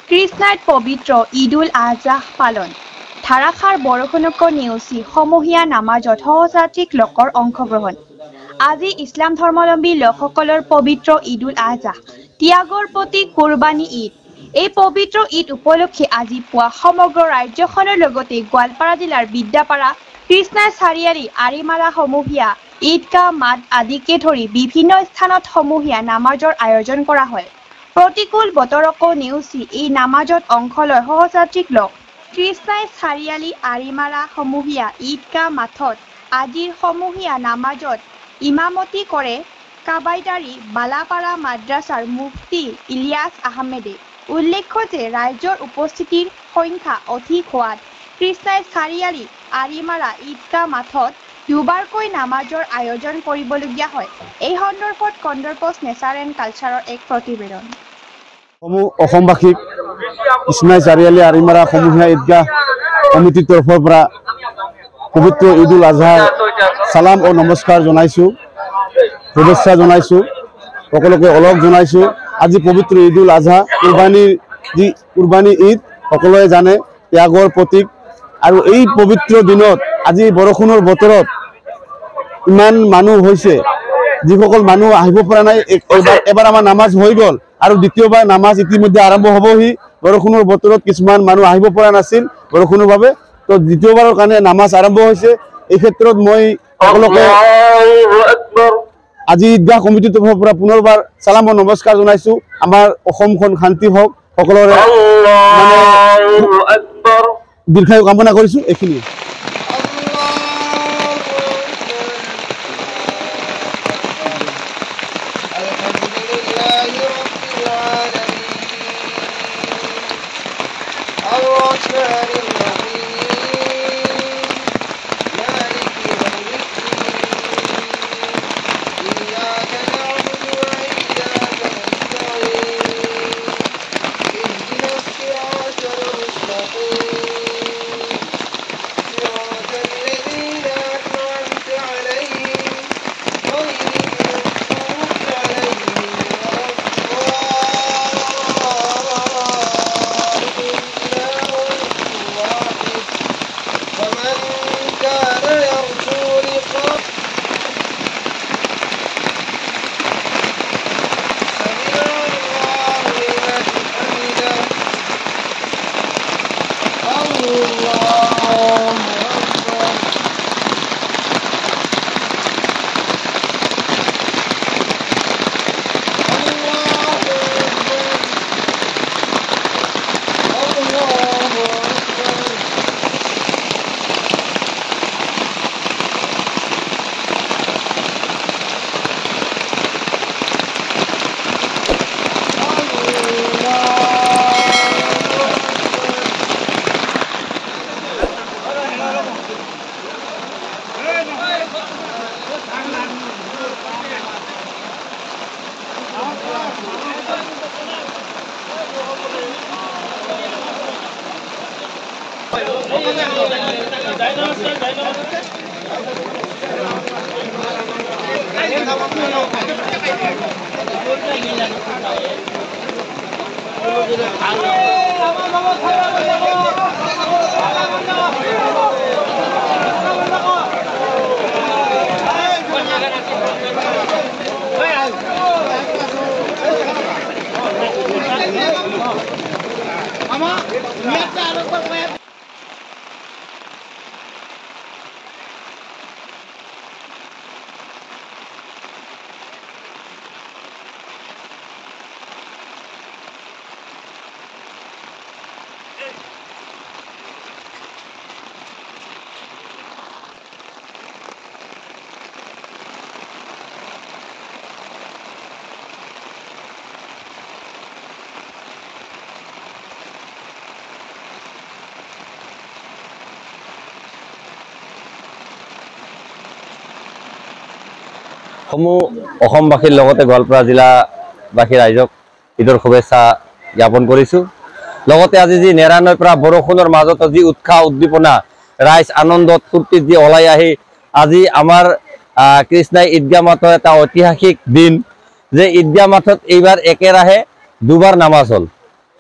কৃষ্ণাইত পবিত্ৰ ঈদুল আজহা পালন ধাৰাসাৰ বৰষুণক নেওচি সমূহীয়া নামাজত সহস্ৰাধিক লোকৰ অংশগ্ৰহণ আজি ইছলাম ধৰ্মাৱলম্বী লোকসকলৰ পবিত্ৰ ঈদুল আজহা ত্যাগৰ প্ৰতীক কুৰবানী ঈদ এই পবিত্ৰ ঈদ উপলক্ষে আজি পুৱা সমগ্ৰ ৰাজ্যখনৰ লগতে গোৱালপাৰা জিলাৰ বিদ্যাপাৰা কৃষ্ণাই চাৰিআলি আৰিমাৰা সমূহীয়া ঈদগাহ মাদ আদিকে ধৰি বিভিন্ন স্থানত সমূহীয়া নামাজৰ আয়োজন কৰা হয় প্ৰতিকূল বতৰকো নেওচি এই নামাজত অংশ লয় সহস্ৰাধিক লোক কৃষ্ণাই চাৰিআলি আৰিমাৰা সমূহীয়া ঈদগাহ মাঠত আজিৰ সমূহীয়া নামাজত ইমামতি কৰে কাবাইদাৰী বালাপাৰা মাদ্ৰাছাৰ মুফতি ইলিয়াছ আহমেদে উল্লেখ্য যে ৰাজ্যৰ উপস্থিতিৰ সংখ্যা অধিক হোৱাত কৃষ্ণাই চাৰিআলি আৰিমাৰা ঈদগাহ মাঠত দুবাৰকৈ নামাজৰ আয়োজন কৰিবলগীয়া হয় এই সন্দৰ্ভত কন্দৰ্পছ নেচাৰ এণ্ড কালচাৰৰ এক প্ৰতিবেদন অসমবাসীক কৃষ্ণাই চাৰিআলি আৰিমাৰা সমূহীয়া ঈদগাহ কমিটিৰ তৰফৰ পৰা পবিত্ৰ ঈদুল আজহাৰ সালাম ও নমস্কাৰ জনাইছোঁ শুভেচ্ছা জনাইছোঁ সকলোকে অলক জনাইছোঁ আজি পবিত্ৰ ঈদুল আজহা কুৰবানী ঈদ সকলোৱে জানে ত্যাগৰ প্ৰতীক আৰু এই পবিত্ৰ দিনত আজি বৰষুণৰ বতৰত ইমান মানুহ হৈছে যিসকল মানুহ আহিব পৰা নাই এবাৰ আমাৰ নামাজ হৈ গ'ল আৰু দ্বিতীয়বাৰ নামাজ ইতিমধ্যে আৰম্ভ হ'বহি বৰষুণৰ বতৰত কিছুমান মানুহ আহিব পৰা নাছিল বৰষুণৰ বাবে তো দ্বিতীয়বাৰৰ কাৰণে নামাজ আৰম্ভ হৈছে এই ক্ষেত্ৰত মই সকলোকে আজি ঈদগাহ কমিটিৰ তৰফৰ পৰা পুনৰবাৰ সালাম ও নমস্কাৰ জনাইছোঁ আমাৰ অসমখন শান্তি হওক সকলোৰে মানে দীৰ্ঘায়ু কামনা কৰিছোঁ এইখিনি সমূহ অসমবাসীৰ লগতে গোৱালপাৰা জিলাবাসী ৰাইজক ঈদৰ শুভেচ্ছা জ্ঞাপন কৰিছোঁ লগতে আজি যি নেৰানৈৰ পৰা বৰষুণৰ মাজতো যি উৎসাহ উদ্দীপনা ৰাইজ আনন্দত ফূৰ্তিত যি ওলাই আহি আজি আমাৰ কৃষ্ণাই ঈদগাহ মাঠৰ এটা ঐতিহাসিক দিন যে ঈদগাহ মাঠত এইবাৰ একেৰাহে দুবাৰ নামাজ হ'ল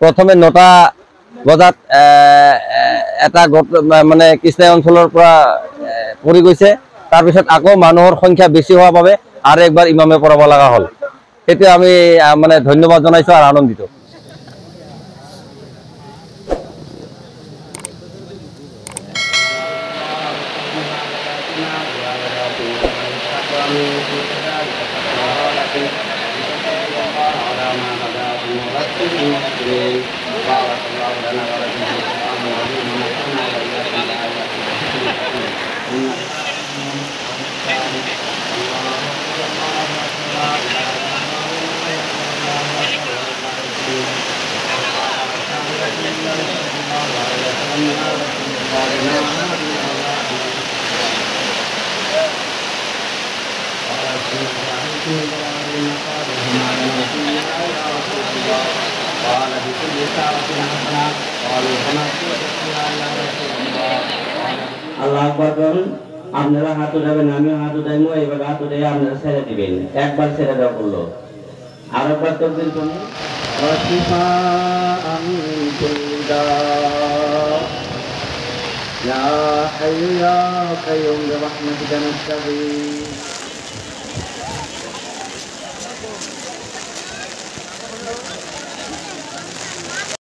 প্ৰথমে 9টা বজাত এটা মানে কৃষ্ণাই অঞ্চলৰ পৰা পৰি গৈছে। তাৰপিছত আকৌ মানুহৰ সংখ্যা বেছি হোৱাৰ বাবে আৰু একবাৰ ইমামে পঢ়াব লগা হ'ল। সেইটো আমি মানে ধন্যবাদ জনাইছোঁ আৰু আনন্দিত। আল্লাহ আকবার বলুন। আপনারা হাত উঠাবেন, আমিও হাত উঠাইবো, এইভাবে হাত উঠে আপনারা ছেড়ে দিবেন। একবার ছেড়ে দেওয়া করলো, আর একবার তকবীর করুন। يا حي يا قيوم برحمتك نستغيث